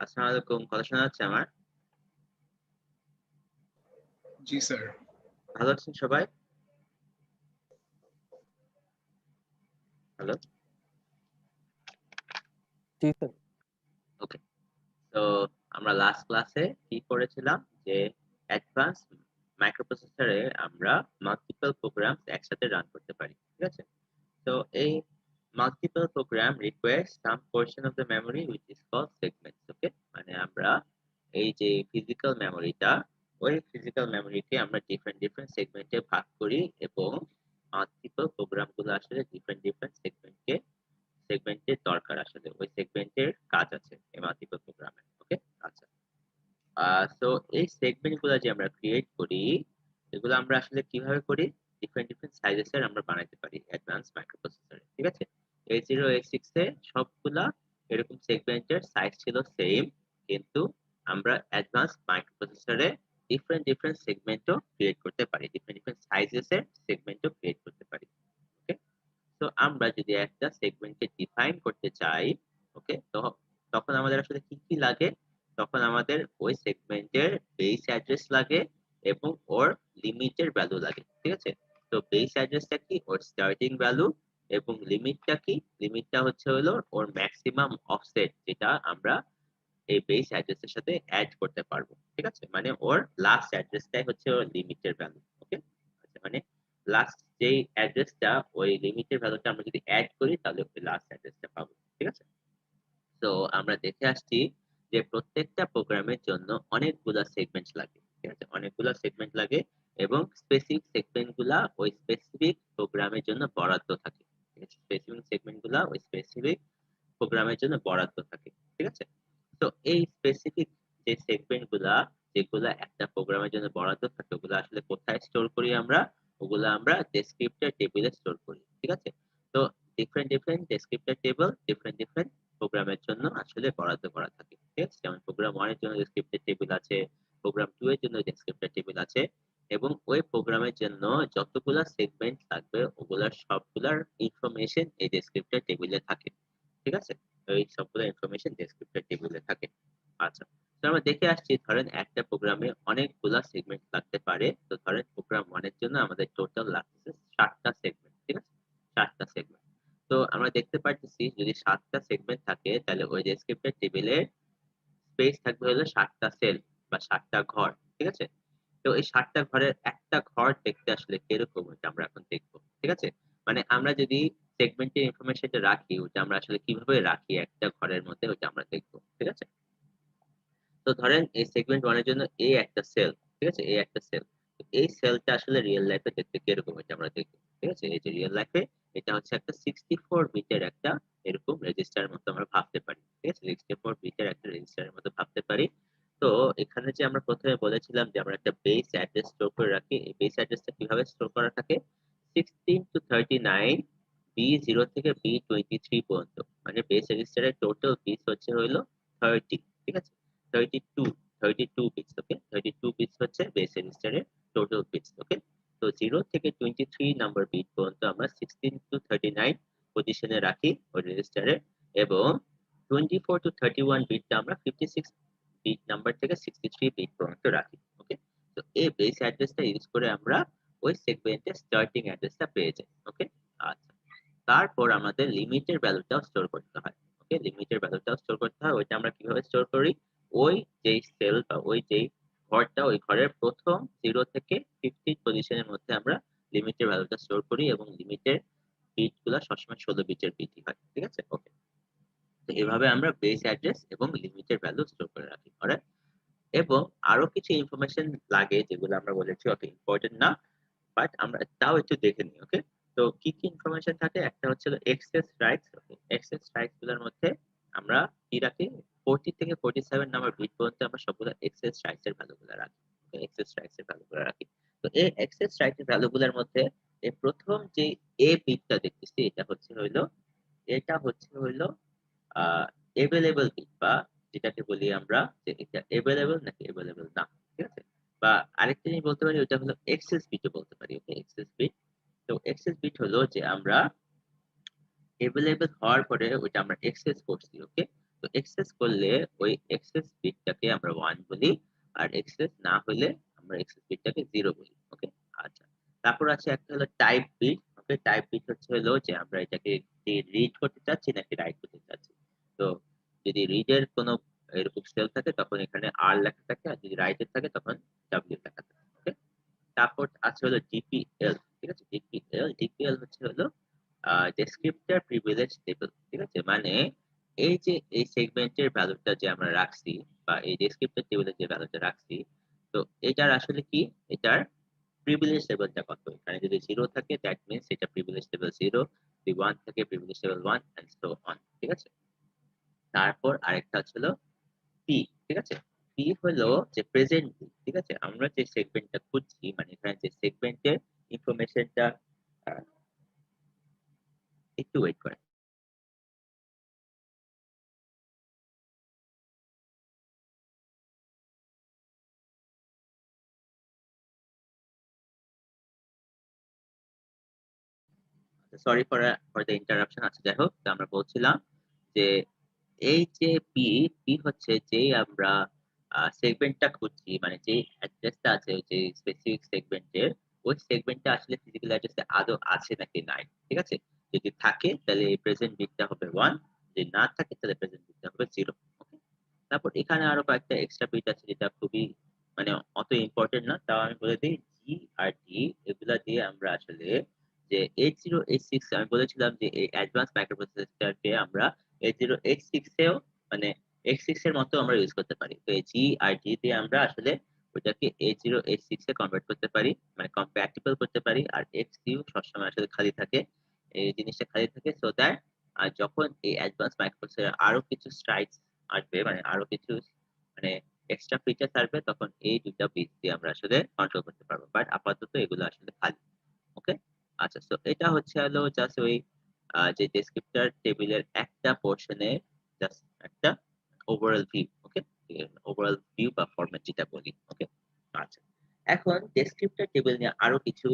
আসসালামু আলাইকুম, কথা শোনা যাচ্ছে আমার? জি স্যার। ভালো আছেন সবাই? হ্যালো? জি স্যার। ওকে। তো আমরা লাস্ট ক্লাসে কি করেছিলাম যে অ্যাডভান্স মাইক্রোপ্রসেসরে আমরা মাল্টিপল প্রোগ্রামস একসাথে রান করতে পারি। ঠিক আছে? তো এই multiple program requires some portion of the memory which is called segments. ওকে? মানে আমরা এই যে ফিজিক্যাল মেমোরিটা, ওই ফিজিক্যাল মেমোরিকে আমরা ডিফারেন্ট সেগমেন্টে ভাগ করি এবং মাল্টিপল প্রোগ্রামগুলো আসলে ডিফারেন্ট সেগমেন্টের দরকার আসলে। ওই সেগমেন্টের কাজ আছে এই মাল্টিপল প্রোগ্রামে। ওকে? আচ্ছা। সো এই সেগমেন্ট গুলা যে আমরা ক্রিয়েট করি, এগুলো আমরা আসলে কিভাবে করি? ডিফারেন্ট সাইজেস এর আমরা বানাইতে পারি অ্যাডভান্স মাইক্রোপ্রসেসরে। ঠিক আছে? A0 A6 এ সবগুলা এরকম সেগমেন্টের সাইজ ছিল সেম, কিন্তু আমরা অ্যাডভান্স মাইক্রোপ্রসেসরে ডিফারেন্ট সেগমেন্টও ক্রিয়েট করতে পারি, ডিফারেন্ট সাইজেস এর সেগমেন্টও ক্রিয়েট করতে পারি। ওকে? তো আমরা যদি একটা সেগমেন্টকে ডিফাইন করতে চাই, ওকে, তো তখন আমাদের আসলে কি লাগে? তখন আমাদের ওই সেগমেন্টের বেস অ্যাড্রেস লাগে এবং ওর লিমিটের ভ্যালু লাগে। ঠিক আছে? তো বেস অ্যাড্রেসটা কি? ওর স্টার্টিং ভ্যালু। এবং লিমিটটা কি? লিমিটটা হচ্ছে হলো ওর ম্যাক্সিমাম অফসেট, যেটা আমরা এই বেস অ্যাড্রেসের সাথে অ্যাড করতে পারবো। ঠিক আছে? মানে ওর লাস্ট অ্যাড্রেসটাই হচ্ছে ওর লিমিটের ভ্যালু। ওকে? আচ্ছা, মানে লাস্ট যেই অ্যাড্রেসটা, ওই লিমিটের ভ্যালুটা আমরা যদি অ্যাড করি তাহলে ওই লাস্ট অ্যাড্রেসটা পাবো। ঠিক আছে? তো আমরা দেখে আসছি যে প্রত্যেকটা প্রোগ্রামের জন্য অনেকগুলা সেগমেন্ট লাগে। ঠিক আছে? অনেকগুলা সেগমেন্ট লাগে এবং স্পেসিফিক সেগমেন্ট গুলা ওই স্পেসিফিক প্রোগ্রামের জন্য বরাদ্দ থাকে। ঠিক আছে? স্পেসিফিক সেগমেন্ট গুলা ওই স্পেসিফিক প্রোগ্রামের জন্য বরাদ্দ থাকে। ঠিক আছে? তো এই স্পেসিফিক যে সেগমেন্ট গুলা, যেগুলা একটা প্রোগ্রামের জন্য বরাদ্দ থাকে, ওগুলো আসলে কোথায় স্টোর করি আমরা? ওগুলো আমরা ডেসক্রিপ্টর টেবিলে স্টোর করি। ঠিক আছে? তো ডিফারেন্ট ডেসক্রিপ্টর টেবিল ডিফারেন্ট প্রোগ্রামের জন্য আসলে বরাদ্দ করা থাকে। ঠিক আছে? যেমন প্রোগ্রাম 1 এর জন্য ডেসক্রিপ্টর টেবিল আছে, প্রোগ্রাম 2 এর জন্য ডেসক্রিপ্টর টেবিল আছে, এবং ওই প্রোগ্রামের জন্য যতগুলা সেগমেন্ট থাকবে ওগুলার সবগুলার ইনফরমেশন এই ডেসক্রিপ্টর টেবিলে থাকে। ঠিক আছে? এই সবগুলো ইনফরমেশন ডেসক্রিপ্টর টেবিলে থাকে। আচ্ছা। তো আমরা দেখে আসছি, ধরেন একটা প্রোগ্রামে অনেকগুলা সেগমেন্ট লাগতে পারে। তো ধরেন প্রোগ্রাম 1 এর জন্য আমাদের টোটাল লাগতেছে 7টা সেগমেন্ট। ঠিক আছে? 7টা সেগমেন্ট। তো আমরা দেখতে পারতেছি যদি 7টা সেগমেন্ট থাকে তাহলে ওই ডেসক্রিপ্টর টেবিলের স্পেস থাকবে হলো 7টা সেল বা 7টা ঘর। ঠিক আছে? তো এই 7টা ঘরের একটা ঘর দেখতে আসলে কিরকম, ওইটা আমরা এখন দেখবো। ঠিক আছে? মানে আমরা যদি সেগমেন্টের ইনফরমেশনটা রাখি, ওটা আমরা আসলে কিভাবে রাখি একটা ঘরের মধ্যে, ওটা আমরা দেখবো। ঠিক আছে? তো ধরেন এই সেগমেন্ট 1 এর জন্য A একটা সেল। ঠিক আছে? A একটা সেল। তো এই সেলটা আসলে রিয়েল লাইফে দেখতে কিরকম, এটা আমরা দেখব। ঠিক আছে? এই যে রিয়েল লাইফে এটা হচ্ছে একটা 64 বিটের একটা এরকম রেজিস্টারের মতো আমরা ভাবতে পারি। ঠিক আছে? 64 বিটের একটা রেজিস্টারের মতো ভাবতে পারি। তো এখানে যে আমরা প্রথমে বলেছিলাম যে আমরা একটা বেস অ্যাড্রেস স্টোর করে রাখি, এই বেস অ্যাড্রেসটা কিভাবে স্টোর করা থাকে? 16 to 39 B0 থেকে B23 পর্যন্ত। মানে বেস রেজিস্টারের টোটাল বিটস হচ্ছে হইলো 30। ঠিক আছে? 32 32 বিটস। ওকে? 32 বিটস হচ্ছে বেস রেজিস্টারের টোটাল বিটস। ওকে? তো 0 থেকে 23 নাম্বার বিট পর্যন্ত আমরা 16 to 39 পজিশনে রাখি ওই রেজিস্টারে, এবং 24 to 31 বিটটা আমরা 56 বিট নাম্বার থেকে 63 বিট পর্যন্ত রাখি। ওকে? তো এই বেস অ্যাড্রেসটা ইউজ করে আমরা ওই সেগমেন্টের স্টার্টিং অ্যাড্রেসটা পেয়ে যাই। ওকে? আচ্ছা। তারপর আমাদের লিমিটের ভ্যালুটাও স্টোর করতে হয়। ওকে? লিমিটের ভ্যালুটাও স্টোর করতে হয়। ওইটা আমরা কিভাবে স্টোর করি? ওই যেই সেল বা ওই যেই ঘরটা, ওই ঘরের প্রথম 0 থেকে 50 পজিশনের মধ্যে আমরা লিমিটের ভ্যালুটা স্টোর করি, এবং লিমিটের বিট গুলা সবসময় 16 বিটের বিটই হয়। ঠিক আছে? ওকে। তো এভাবে আমরা বেস অ্যাড্রেস এবং লিমিটের ভ্যালু স্টোর করে রাখি। অলরাইট? এবং আরো কিছু ইনফরমেশন লাগে যেগুলো আমরা বলেছি অত ইম্পর্টেন্ট না, বাট আমরা তাও একটু দেখে নিই। ওকে? তো কি ইনফরমেশন থাকে? একটা হচ্ছে এক্সেস রাইটস। এক্সেস রাইটস গুলোর মধ্যে আমরা কি রাখি? 40 থেকে 47 নাম্বার বিট পর্যন্ত আমরা সবগুলো এক্সেস রাইটস এর ভ্যালু গুলো রাখি। এক্সেস রাইটস এর ভ্যালু গুলো রাখি। তো এই এক্সেস রাইটস এর ভ্যালু গুলোর মধ্যে এই প্রথম যে এ বিটটা দেখতেছি, এটা হচ্ছে হইলো এভেলেবল বিট, বা যেটাকে বলি আমরা যে এটা এভেলেবল নাকি এভেলেবল না। ঠিক আছে? বা আরেকটা জিনিস বলতে পারি, ওটা হলো এক্সেস বিটও বলতে পারি। ওকে? Access bit. তো এক্সেস বিট হলো যে আমরা এভেলেবল হওয়ার পরে ওইটা আমরা এক্সেস করছি। ওকে? তো এক্সেস করলে ওই এক্সেস বিটটাকে আমরা 1 বলি। আর এক্সেস না হলে আমরা এক্সেস বিটটাকে 0 বলি। ওকে? আচ্ছা। তারপর আছে একটা হলো টাইপ বিট। ওকে? টাইপ বিট হচ্ছে হলো যে আমরা এটাকে রিড করতে চাচ্ছি নাকি রাইট করতে চাচ্ছি। তো যদি রিড এর কোনো এরকম সেল থাকে তখন এখানে আর লেখা থাকে। আর যদি রাইট এর থাকে তখন ডব্লিউ লেখা থাকে। ওকে? তারপর আছে হলো ডিপিএল। ঠিক আছে? ডিপিএল, ডিপিএল হচ্ছে হলো ডেসক্রিপ্টর প্রিভিলেজ টেবল। ঠিক আছে? মানে এই যে এই সেগমেন্টের ভ্যালুটা যে আমরা রাখছি বা এই ডেসক্রিপ্টর টেবলের যে ভ্যালুটা রাখছি, তো এটার আসলে কি? এটার প্রিভিলেজ লেভেলটা কত? এখানে যদি 0 থাকে দ্যাট মিনস এটা প্রিভিলেজ লেভেল 0, যদি 1 থাকে privilege level 1 and so on. ঠিক আছে? তারপর আরেকটা হলো পি। ঠিক আছে? পি হলো যে প্রেজেন্ট পি। ঠিক আছে? আমরা যে সেগমেন্টটা খুঁজছি মানে এখানে যে সেগমেন্টের ইনফরমেশনটা আ একটু ওয়েট করেন। Sorry for the interruption. আচ্ছা যাই হোক, তো আমরা বলছিলাম যে এই যে পি হচ্ছে যেই আমরা সেগমেন্টটা খুঁজছি মানে যেই অ্যাড্রেসটা আছে যে স্পেসিফিক সেগমেন্টের, ওই সেগমেন্টটা আসলে ফিজিক্যাল অ্যাড্রেসে আদৌ আছে নাকি নাই। ঠিক আছে? যদি থাকে তাহলে প্রেজেন্ট বিটটা হবে 1, যদি না থাকে তাহলে প্রেজেন্ট বিটটা হবে 0। ওকে? তারপর এখানে আরো কয়েকটা এক্সট্রা বিট আছে যেটা খুবই মানে অত ইম্পোর্টেন্ট না। তাও আমি বলে দেই জি আর ডি এগুলা দিয়ে আমরা আসলে যে 8086 আমি বলেছিলাম যে এই অ্যাডভান্স মাইক্রোপ্রসেসরকে আমরা 8086 এও মানে X6 এর মতো আমরা ইউজ করতে পারি। তো এই জি আর ডি দিয়ে আমরা আসলে ওটাকে 8086 এ কনভার্ট করতে পারি। মানে কম্প্যাটিবল করতে পারি। আর এক্সইউ সবসময় আসলে খালি থাকে। এই জিনিসটা খালি থাকে সো দ্যাট যখন এই অ্যাডভান্স মাইক্রোপ্রসেসর আরো কিছু স্ট্রাইকস আসবে মানে আরো কিছু মানে এক্সট্রা ফিচার আসবে তখন এই ২ টা বিট দিয়ে আমরা আসলে কন্ট্রোল করতে পারবো। বাট আপাতত এগুলো আসলে খালি। ওকে? আচ্ছা সো এটা হচ্ছে হলো জাস্ট ওই যে ডেসক্রিপ্টর টেবিলের একটা পোরশনে জাস্ট একটা ওভারঅল ভিউ। ওকে? ওভারঅল ভিউ বা ফরম্যাট যেটা বলি। ওকে? আচ্ছা। এখন ডেসক্রিপ্টর টেবিল নিয়ে আরো কিছু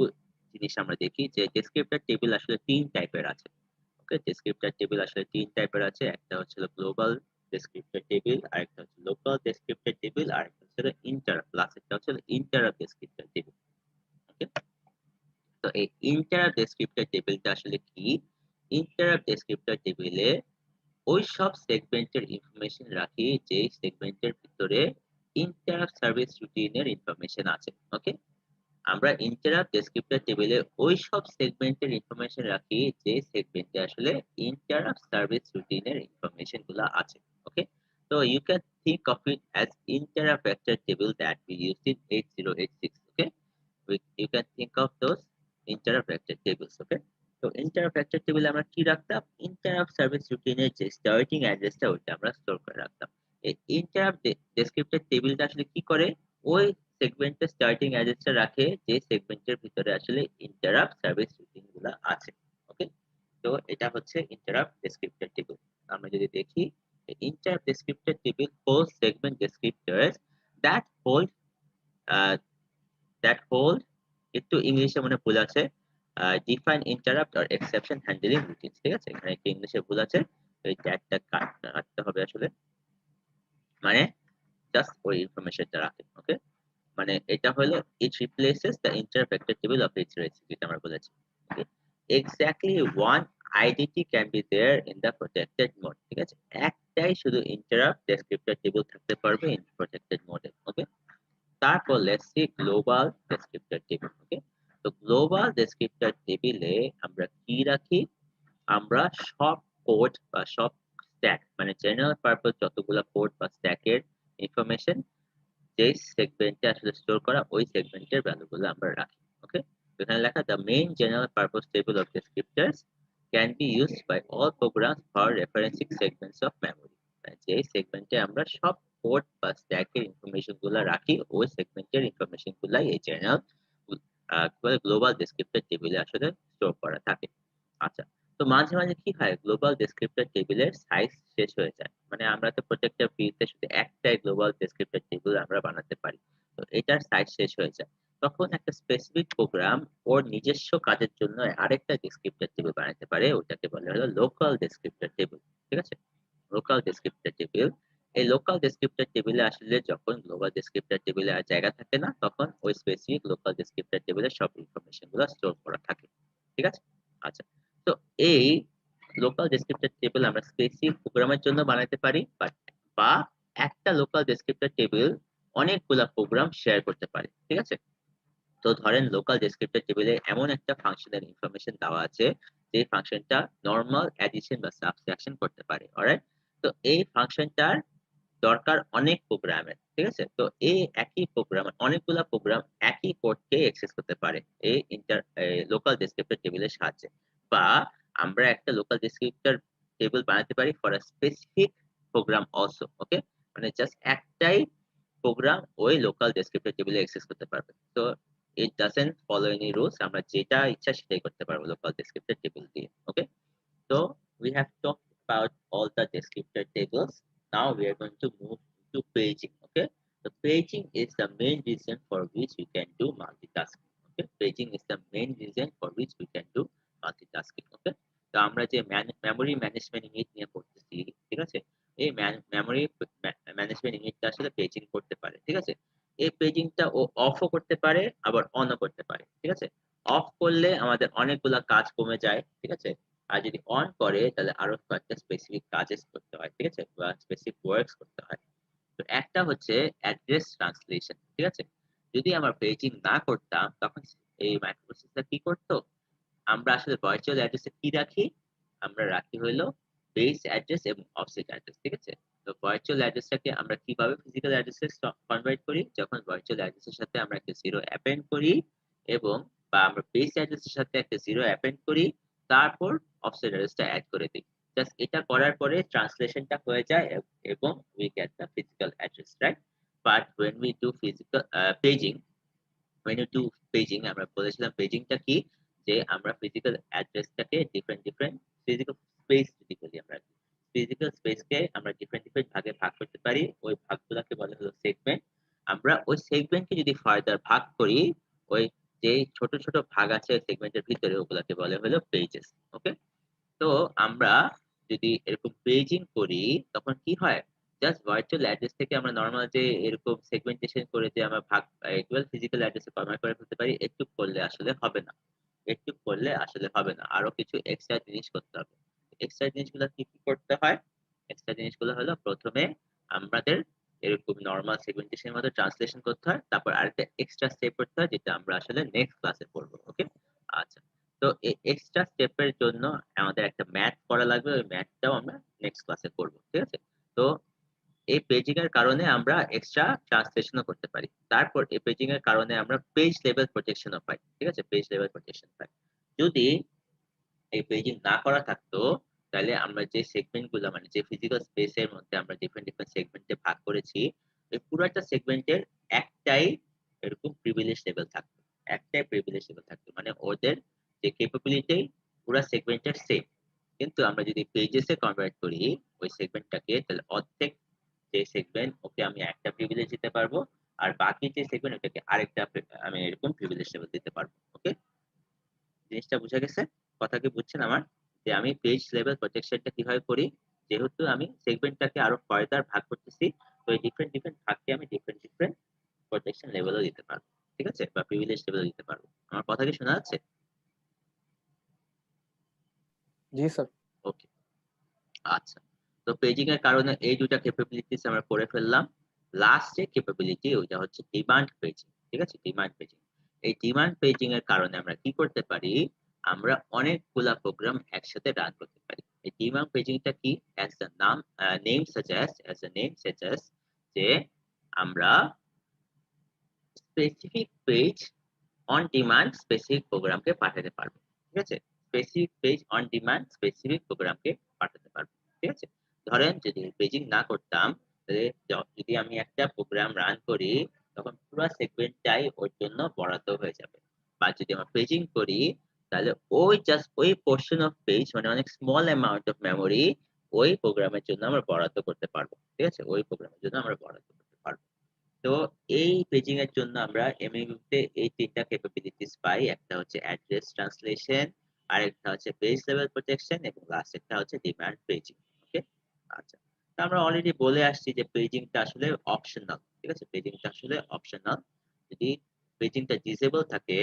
জিনিস আমরা দেখি যে ডেসক্রিপ্টর টেবিল আসলে ৩ টাইপের আছে। ওকে? ডেসক্রিপ্টর টেবিল আসলে ৩ টাইপের আছে। একটা হচ্ছে হলো গ্লোবাল ডেসক্রিপ্টর টেবিল, আরেকটা হচ্ছে লোকাল ডেসক্রিপ্টর টেবিল, আরেকটা হচ্ছে হলো ইন্টারাপ্ট, লাস্টেরটা হচ্ছে হলো ইন্টারাপ্ট ডেসক্রিপ্টর টেবিল। ওকে? তো এই ইন্টারাপ্ট ডেসক্রিপ্টর টেবিলটা আসলে কি? ইন্টারাপ্ট ডেসক্রিপ্টর টেবিলে ওইসব সেগমেন্টের ইনফরমেশন রাখি যেই সেগমেন্টের ভিতরে ইন্টারাপ্ট সার্ভিস রুটিন এর ইনফরমেশন আছে। ওকে? আমরা ইন্টারাপ্ট ডেসক্রিপ্টর টেবিলে ওইসব সেগমেন্টের ইনফরমেশন রাখি যে সেগমেন্টে আসলে ইন্টারাপ্ট সার্ভিস রুটিন এর ইনফরমেশন গুলা আছে। ওকে? So you can think of it as interrupt vector table that we used in 8086. Okay? You can think of those interrupt vector tables. Okay? তো interrupt vector table আমরা কি রাখতাম? interrupt service routine এর যে starting address টা ওইটা আমরা store করে রাখতাম। এই interrupt descriptor টেবিলটা আসলে কি করে? ওই সেগমেন্টের স্টার্টিং অ্যাড্রেস টা রাখে যে সেগমেন্টের ভিতরে আসলে interrupt service routine গুলা আছে। ওকে? তো এটা হচ্ছে interrupt descriptor table। আমরা যদি দেখি interrupt descriptor table holds segment descriptors that hold uh, that hold একটু ইংলিশে মনে ভুল আছে। define interrupt or exception handling routines ঠিক আছে? এখানে একটু ইংলিশে ভুল আছে। তো এই ট্যাগটা কাটতে হবে আসলে। মানে জাস্ট ওই ইনফরমেশনটা রাখে। ওকে? মানে এটা হলো it replaces the interrupt vector table of its recipe যেটা আমরা বলেছি। ওকে? Exactly one IDT can be there in the protected mode ঠিক আছে? একটাই শুধু interrupt descriptor table থাকতে পারবে in protected mode এ। ওকে? তারপর let's see global descriptor table. Okay? তো গ্লোবাল ডেসক্রিপ্টর টেবিলে আমরা কি রাখি? আমরা সব কোড বা সব স্ট্যাক মানে জেনারেল পারপজ যতগুলা কোড বা স্ট্যাকের ইনফরমেশন যেই সেগমেন্টে আসলে স্টোর করা ওই সেগমেন্টের ভ্যালুগুলো আমরা রাখি। ওকে? তো এখানে লেখা the main general purpose table of descriptors can be used by all programs for referencing segments of memory মানে যে সেগমেন্টে আমরা সব কোড বা স্ট্যাকের ইনফরমেশন গুলা রাখি ওই সেগমেন্টের ইনফরমেশন গুলাই এই জেনারেল গ্লোবাল ডেসক্রিপ্টর টেবিলে আসলে স্টোর করা থাকে। আচ্ছা তো মাঝে মাঝে কি হয় গ্লোবাল ডেসক্রিপ্টর টেবিলের সাইজ শেষ হয়ে যায় মানে আমরা তো প্রত্যেকটা ভিউতে শুধু একটাই গ্লোবাল ডেসক্রিপ্টর টেবিল আমরা বানাতে পারি তো এটার সাইজ শেষ হয়ে যায় তখন একটা স্পেসিফিক প্রোগ্রাম ওর নিজস্ব কাজের জন্য আরেকটা ডেসক্রিপ্টর টেবিল বানাতে পারে ওটাকে বলে হলো লোকাল ডেসক্রিপ্টর টেবিল ঠিক আছে লোকাল ডেসক্রিপ্টর টেবিল। এই লোকাল ডেসক্রিপ্টর টেবিলে আসলে যখন গ্লোবাল ডেসক্রিপ্টর টেবিলে আর জায়গা থাকে না, তখন ওই স্পেসিফিক লোকাল ডেসক্রিপ্টর টেবিলে সব ইনফরমেশন গুলো স্টোর করা থাকে। ঠিক আছে? আচ্ছা। তো এই লোকাল ডেসক্রিপ্টর টেবিল আমরা স্পেসিফিক প্রোগ্রামের জন্য বানাইতে পারি, বা একটা লোকাল ডেসক্রিপ্টর টেবিল অনেকগুলা প্রোগ্রাম শেয়ার করতে পারে। ঠিক আছে? তো ধরেন লোকাল ডেসক্রিপ্টর টেবিলে এমন একটা ফাংশনের ইনফরমেশন দেওয়া আছে, যে ফাংশনটা নরমাল অ্যাডিশন বা সাবট্রাকশন করতে পারে। অলরাইট? তো এই ফাংশনটার দরকার অনেক প্রোগ্রামের। ঠিক আছে? তো এই একই প্রোগ্রাম অনেকগুলা প্রোগ্রাম একই কোডকে অ্যাক্সেস করতে পারে এই লোকাল ডেসক্রিপ্টর টেবিলের সাহায্যে। বা আমরা একটা লোকাল ডেসক্রিপ্টর টেবিল বানাতে পারি for a specific program also. Okay? মানে জাস্ট একটাই প্রোগ্রাম ওই লোকাল ডেসক্রিপ্টর টেবিলে অ্যাক্সেস করতে পারবে। তো it doesn't follow any rules. আমরা যেটা ইচ্ছা সেটাই করতে পারবো লোকাল ডেসক্রিপ্টর টেবিল দিয়ে। ওকে? So we have talked about all the descriptor tables. Now we are going to move to paging. Okay, so paging is the main reason for which we can do multitasking. Okay, paging is the main reason for which we can do multitasking. Okay, তো আমরা যে memory management unit নিয়ে পড়তেছি, ঠিক আছে, এই memory management ইউনিটটা আসলে পেজিং করতে পারে। ঠিক আছে, এই পেজিংটা ও অফও করতে পারে, আবার অনও করতে পারে। ঠিক আছে, অফ করলে আমাদের অনেকগুলা কাজ কমে যায়। ঠিক আছে, আর যদি অন করে তাহলে আরো কয়েকটা স্পেসিফিক কাজেস করতে হয়। ঠিক আছে, বা স্পেসিফিক ওয়ার্কস করতে হয়। তো একটা হচ্ছে অ্যাড্রেস ট্রান্সলেশন। ঠিক আছে, যদি আমরা পেজিং না করতাম তখন এই মাইক্রোপ্রসেসর কি করতো, আমরা আসলে ভার্চুয়াল অ্যাড্রেসে কি রাখি, আমরা রাখি হইলো বেস অ্যাড্রেস এবং অফসেট অ্যাড্রেস। ঠিক আছে, তো ভার্চুয়াল অ্যাড্রেসটাকে আমরা কিভাবে ফিজিক্যাল অ্যাড্রেসে কনভার্ট করি, যখন ভার্চুয়াল অ্যাড্রেসের সাথে আমরা একটা জিরো অ্যাপেন্ড করি, এবং বা আমরা বেস অ্যাড্রেসের সাথে একটা জিরো অ্যাপেন্ড করি, তারপর অফসেট অ্যাড্রেসটা অ্যাড করে দিই। জাস্ট এটা করার পরে ট্রান্সলেশনটা হয়ে যায় এবং we get the physical address, right? But when we do physical paging, when you do paging, আমরা বলেছিলাম পেজিংটা কি, যে আমরা ফিজিক্যাল অ্যাড্রেসটাকে ডিফারেন্ট ফিজিক্যাল স্পেস যদি বলি, আমরা ফিজিক্যাল স্পেসকে আমরা ডিফারেন্ট ভাগে ভাগ করতে পারি। ওই ভাগগুলোকে বলা হলো সেগমেন্ট। আমরা ওই সেগমেন্টকে যদি ফার্দার ভাগ করি, ওই যে ছোট ছোট ভাগ আছে সেগমেন্টের ভিতরে, ওগুলাকে বলা হলো পেজেস। ওকে, তো আমরা যদি এরকম পেজিং করি তখন কি হয়, জাস্ট ভার্চুয়াল অ্যাড্রেস থেকে আমরা নরমাল যে এরকম সেগমেন্টেশন করে যে আমরা ভাগ টুয়েলভ ফিজিক্যাল অ্যাড্রেসে কনভার্ট করে ফেলতে পারি, একটু করলে আসলে হবে না। একটু করলে আসলে হবে না, আরো কিছু এক্সট্রা জিনিস করতে হবে। এক্সট্রা জিনিসগুলো কি কি করতে হয়, এক্সট্রা জিনিসগুলো হলো প্রথমে আমাদের এরকম নরমাল সেগমেন্টেশন মধ্যে ট্রান্সলেশন করতে হয়, তারপর আরেকটা এক্সট্রা স্টেপ করতে হয়, যেটা আমরা আসলে নেক্সট ক্লাসে পড়বো। ওকে, আচ্ছা। তো এই এক্সট্রা স্টেপের জন্য আমাদের একটা ম্যাথ করা লাগবে, ওই ম্যাথটাও আমরা নেক্সট ক্লাসে করব। ঠিক আছে, তো এই পেজিং এর কারণে আমরা এক্সট্রা ট্রান্সলেশনও করতে পারি। তারপর এই পেজিং এর কারণে আমরা পেজ লেভেল প্রোটেকশনও পাই। ঠিক আছে, পেজ লেভেল প্রোটেকশন পাই। যদি এই পেজিং না করা থাকতো, তাহলে আমরা যে সেগমেন্ট গুলো মানে যে ফিজিক্যাল স্পেস এর মধ্যে আমরা ডিফারেন্ট সেগমেন্টে ভাগ করেছি, এই পুরোটা সেগমেন্টের একটাই এরকম প্রিভিলেজ লেভেল থাকতো। একটাই প্রিভিলেজ লেভেল থাকতো, মানে ওদের যে ক্যাপাবিলিটি পুরো সেগমেন্টের সেম। কিন্তু আমরা যদি পেজেস এ কনভার্ট করি ওই সেগমেন্টটাকে, তাহলে অর্ধেক যে সেগমেন্ট ওকে আমি একটা প্রিভিলেজ দিতে পারবো, আর বাকি যে সেগমেন্ট ওটাকে আরেকটা আমি এরকম প্রিভিলেজ লেভেল দিতে পারবো। ওকে, জিনিসটা বুঝা গেছে? কথা কি বুঝছেন আমার? যে আমি পেজ লেভেল প্রটেকশনটা কিভাবে করি? যেহেতু আমি সেগমেন্টটাকে আরো ফার্দার ভাগ করতেছি, তো এই ডিফারেন্ট ভাগকে আমি ডিফারেন্ট প্রটেকশন লেভেলও দিতে পারবো। ঠিক আছে? বা প্রিভিলেজ লেভেলও দিতে পারবো। আমার কথা কি শোনা যাচ্ছে? জি স্যার। ওকে, আচ্ছা। তো পেজিং এর কারণে এই দুটা ক্যাপাবিলিটিস আমরা করে ফেললাম। লাস্ট যে ক্যাপাবিলিটি ওইটা হচ্ছে ডিমান্ড পেজিং। ঠিক আছে? Demand paging. এই ডিমান্ড পেজিং এর কারণে আমরা কি করতে পারি? আমরা অনেকগুলা প্রোগ্রাম একসাথে রান করতে পারি। এই ডিমান্ড পেজিংটা কি? অ্যাজ দ্য নেম সাজেস্ট, যে আমরা specific page on demand specific প্রোগ্রামকে পাঠাতে পারবো। ঠিক আছে? Specific page on demand specific প্রোগ্রামকে পাঠাতে পারবো। ঠিক আছে? ধরেন যদি পেজিং না করতাম, তাহলে যদি আমি একটা প্রোগ্রাম রান করি, তখন পুরো সেগমেন্টটাই ওর জন্য বরাদ্দ হয়ে যাবে। বা যদি আমরা পেজিং করি, তাহলে ওই জাস্ট ওই পোরশন অফ পেজ, মানে অনেক স্মল অ্যামাউন্ট অফ মেমোরি ওই প্রোগ্রামের জন্য আমরা বরাদ্দ করতে পারবো। ঠিক আছে? ওই প্রোগ্রামের জন্য আমরা বরাদ্দ করতে পারবো। তো এই পেজিং এর জন্য আমরা এমএইউ তে এই তিনটা ক্যাপাবিলিটিস পাই। একটা হচ্ছে অ্যাড্রেস ট্রান্সলেশন, আরেকটা হচ্ছে পেজ লেভেল প্রোটেকশন এবং লাস্ট একটা হচ্ছে ডিমান্ড পেজিং। ওকে, আচ্ছা। আমরা অলরেডি বলে আসছি যে পেজিংটা আসলে অপশনাল। ঠিক আছে? পেজিংটা আসলে অপশনাল। যদি পেজিংটা ডিসেবল থাকে,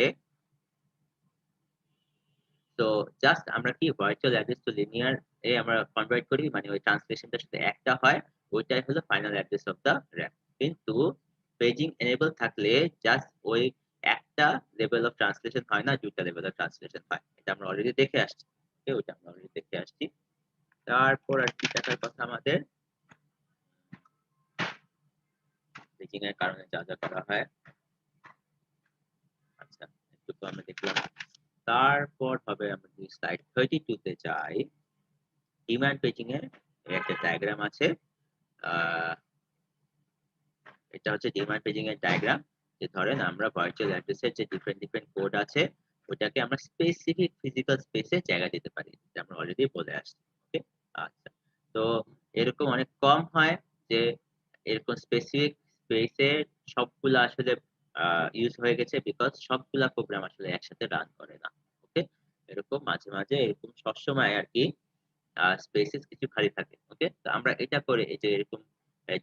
তো জাস্ট আমরা কি ভার্চুয়াল অ্যাড্রেস টু লিনিয়ার এ আমরা কনভার্ট করি, মানে ওই ট্রান্সলেশনটা শুধু একটা হয়, ওইটাই হলো final address of the rack. কিন্তু পেজিং এনেবল থাকলে জাস্ট ওই একটা লেভেল অফ ট্রান্সলেশন হয় না, দুইটা লেভেল অফ ট্রান্সলেশন হয়। এটা আমরা অলরেডি দেখে আসছি। ওকে, ওইটা আমরা অলরেডি দেখে আসছি। তারপর আর কি দেখার কথা আমাদের? পেজিং এর কারণে যা যা করা হয়। আচ্ছা, একটু আমরা দেখলাম। তারপর হবে আমরা যদি স্লাইড 32 তে যাই, ডিমান্ড পেজিং এর একটা ডায়াগ্রাম আছে। এটা হচ্ছে ডিমান্ড পেজিং এর ডায়াগ্রাম। যে ধরেন আমরা ভার্চুয়াল অ্যাড্রেসের যে ডিফারেন্ট কোড আছে, ওটাকে আমরা স্পেসিফিক ফিজিক্যাল স্পেসে জায়গা দিতে পারি, যেটা আমরা অলরেডি বলে আসছি। ওকে, আচ্ছা। তো এরকম অনেক কম হয় যে এরকম স্পেসিফিক স্পেসে সবগুলা আসলে ইউজ হয়ে গেছে, বিকজ সবগুলা প্রোগ্রাম আসলে একসাথে রান করে না। ওকে, এরকম মাঝে মাঝে এরকম সবসময় আর কি স্পেসেস কিছু খালি থাকে। ওকে, তো আমরা এটা করে এই যে এরকম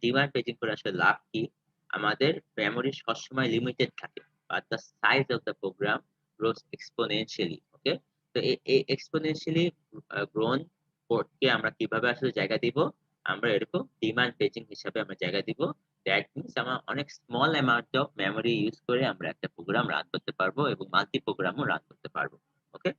ডিমান্ড পেজিং করে আসলে লাভ কি? আমাদের মেমোরি সবসময় লিমিটেড থাকে, but the size of the program grows exponentially. Okay, তো এই এক্সপোনেনশিয়ালি গ্রোন কোডকে আমরা কিভাবে আসলে জায়গা দিব? আমরা এরকম ডিমান্ড পেজিং হিসাবে আমরা জায়গা দিব। দ্যাট মিনস আমরা অনেক small amount of memory use করে আমরা একটা প্রোগ্রাম রান করতে পারবো এবং মাল্টি প্রোগ্রামও রান করতে পারবো। ওকে,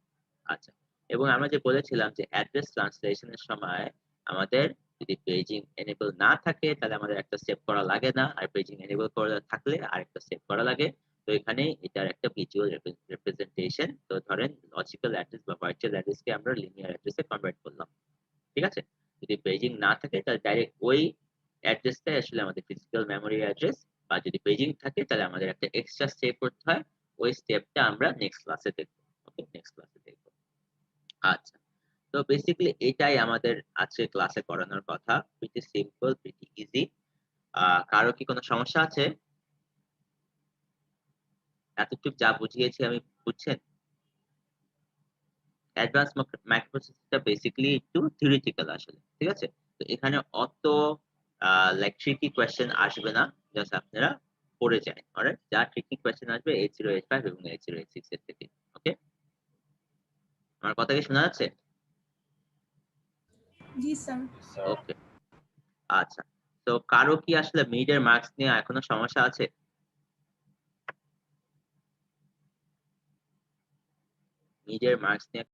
আচ্ছা। এবং আমরা যে বলেছিলাম যে অ্যাড্রেস ট্রান্সলেশন এর সময় আমাদের যদি পেজিং এনেবল না থাকে, তাহলে আমাদের একটা স্টেপ করা লাগে না, আর পেজিং এনেবল করা থাকলে আরেকটা স্টেপ করা লাগে। তো এখানে এটার একটা ভিজুয়াল রিপ্রেজেন্টেশন। তো ধরেন লজিক্যাল অ্যাড্রেস বা ভার্চুয়াল অ্যাড্রেসকে আমরা লিনিয়ার অ্যাড্রেসে কনভার্ট করলাম। ঠিক আছে? যদি পেজিং না থাকে তাহলে ডাইরেক্ট ওই অ্যাড্রেসটাই আসলে আমাদের ফিজিক্যাল মেমোরি অ্যাড্রেস। আর যদি পেজিং থাকে তাহলে আমাদের একটা এক্সট্রা স্টেপ করতে হয়। ওই স্টেপটা আমরা নেক্সট ক্লাসে দেখব। ওকে, নেক্সট ক্লাসে দেখব। আচ্ছা। তো বেসিক্যালি এটাই আমাদের আজকের ক্লাসে করানোর কথা। Pretty simple, pretty easy. কারো কি কোনো সমস্যা আছে? এতটুকু যা বুঝিয়েছি আমি বুঝছেন? অ্যাডভান্স মাইক্রোপ্রসেসরটা বেসিক্যালি একটু থিওরিটিক্যাল আসলে। ঠিক আছে? তো এখানে অত লাইক ট্রিকি কোয়েশ্চেন আসবে না। জাস্ট আপনারা পড়ে যান। অলরাইট? যা ট্রিকি কোয়েশ্চেন আসবে 8085 এবং 8086 এর থেকে। ওকে? আমার কথা কি শোনা যাচ্ছে? জি স্যার। ওকে, আচ্ছা। তো কারো কি আসলে মিড এর মার্কস নিয়ে এখনো সমস্যা আছে? মিড এর মার্কস নিয়ে